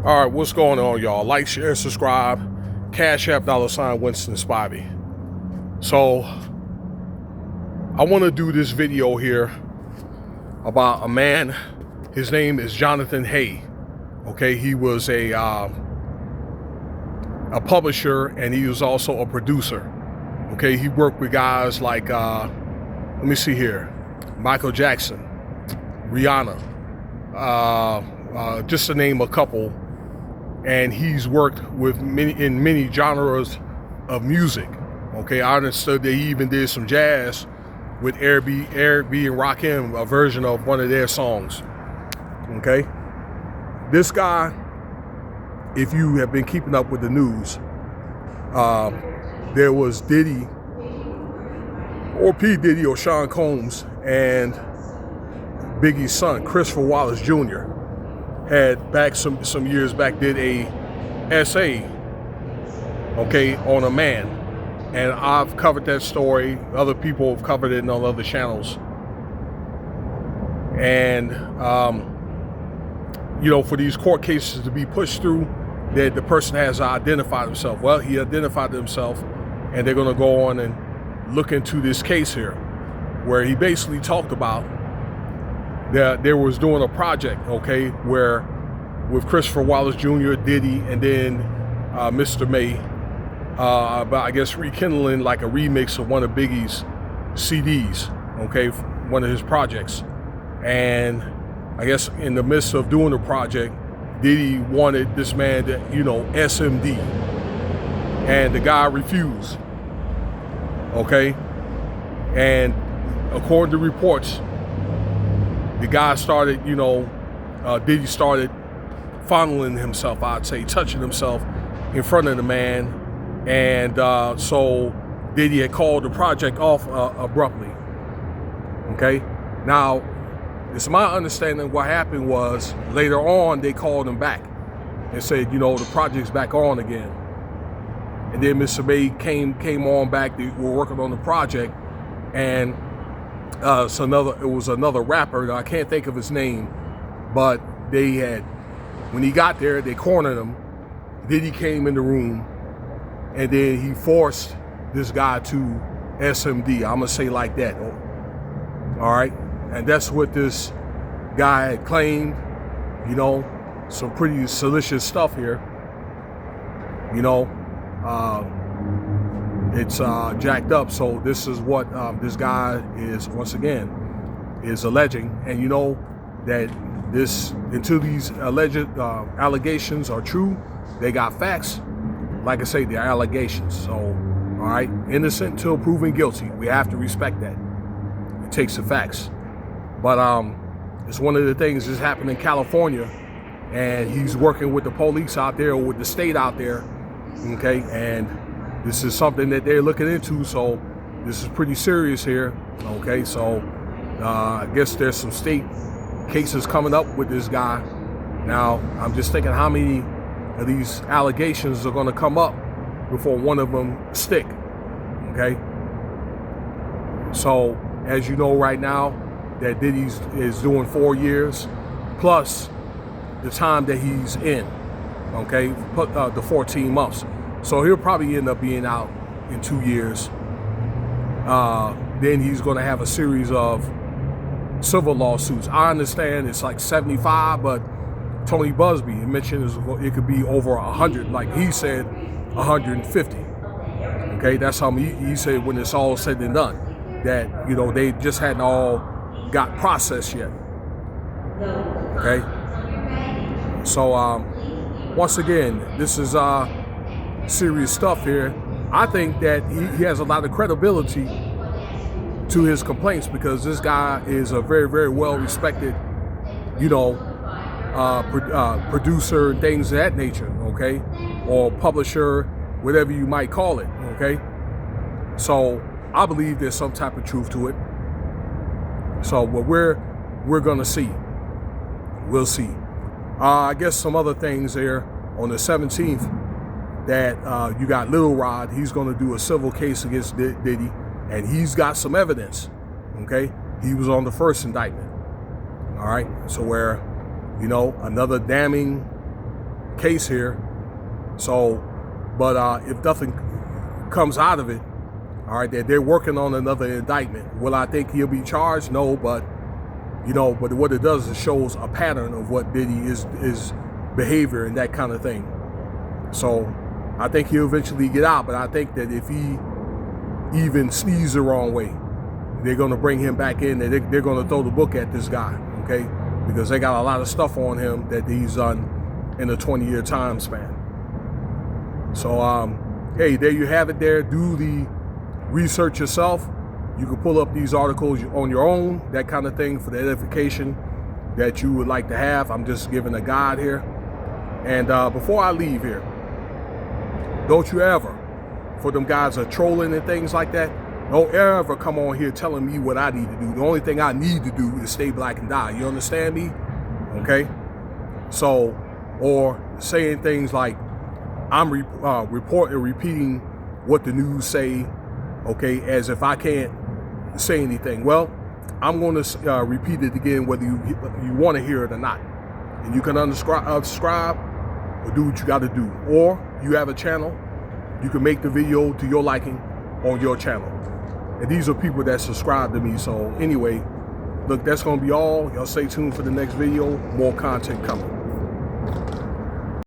All right, what's going on, y'all? Like, share, subscribe. Cash App $ Winston Spivey. So, I want to do this video here about a man. His name is Jonathan Haye. Okay, he was a publisher, and he was also a producer. Okay, he worked with guys like, let me see here, Michael Jackson, Rihanna, just to name a couple. And he's worked with many genres of music. Okay, I understood that he even did some jazz with Eric B and Rakim, a version of one of their songs. Okay, this guy, if you have been keeping up with the news, there was Diddy, or P. Diddy, or Sean Combs, and Biggie's son, Christopher Wallace Jr., had back some years back did a essay, okay, on a man. And I've covered that story. Other people have covered it on other channels. And, you know, for these court cases to be pushed through, that the person has to identify himself. Well, he identified himself, and they're going to go on and look into this case here, where he basically talked about that there was doing a project, okay, where with Christopher Wallace Jr., Diddy, and then Mr. May, about, I guess, rekindling like a remix of one of Biggie's CDs, okay, one of his projects. And I guess in the midst of doing the project, Diddy wanted this man to, you know, SMD, and the guy refused, okay? And according to reports, the guy started, you know, Diddy started fondling himself, I'd say, touching himself in front of the man. And so Diddy had called the project off abruptly. Okay? Now, it's my understanding what happened was later on they called him back and said, you know, the project's back on again. And then Mr. May came on back. They were working on the project, and it was another rapper. I can't think of his name, but they had, when he got there, they cornered him. Diddy came in the room, and then he forced this guy to SMD. I'm gonna say like that. All right, and that's what this guy had claimed. You know, some pretty salacious stuff here. You know, it's jacked up. So this is what this guy is, once again, is alleging. And you know that this, until these alleged allegations are true, they got facts. Like I say, they're allegations. So, all right, innocent until proven guilty. We have to respect that. It takes the facts. But it's one of the things that's happened in California, and he's working with the police out there, or with the state out there. Okay, and this is something that they're looking into, so this is pretty serious here. Okay, so I guess there's some state cases coming up with this guy. Now, I'm just thinking how many of these allegations are going to come up before one of them stick. Okay, so as you know right now, that Diddy is doing 4 years plus the time that he's in. Okay, the 14 months. So he'll probably end up being out in 2 years. Then he's going to have a series of civil lawsuits. I understand it's like 75, but Tony Busby mentioned it could be over 100. Like he said, 150. Okay, that's how he said when it's all said and done. That, you know, they just hadn't all got processed yet. Okay. So once again, this is serious stuff here. I think that he has a lot of credibility to his complaints, because this guy is a very, very well respected, you know, producer and things of that nature, okay, or publisher, whatever you might call it, okay. So I believe there's some type of truth to it. So what we're gonna see, we'll see. I guess some other things there on the 17th, that you got Lil Rod. He's going to do a civil case against Diddy, and he's got some evidence. Okay, he was on the first indictment. All right, so where, you know, another damning case here. So, but if nothing comes out of it, all right, that they're working on another indictment. Will I think he'll be charged? No, but but what it does is shows a pattern of what Diddy is behavior and that kind of thing. So I think he'll eventually get out, but I think that if he even sneezes the wrong way, they're going to bring him back in and they're going to throw the book at this guy, okay? Because they got a lot of stuff on him that he's done in a 20-year time span. So, hey, there you have it there. Do the research yourself. You can pull up these articles on your own, that kind of thing, for the edification that you would like to have. I'm just giving a guide here. And before I leave here, don't you ever, for them guys are trolling and things like that, don't ever come on here telling me what I need to do. The only thing I need to do is stay black and die. You understand me? Okay? So, or saying things like, I'm repeating what the news say, okay, as if I can't say anything. Well, I'm going to repeat it again, whether you want to hear it or not. And you can unsubscribe or do what you got to do. Or you have a channel, you can make the video to your liking on your channel. And these are people that subscribe to me. So anyway, look, that's going to be all. Y'all stay tuned for the next video. More content coming.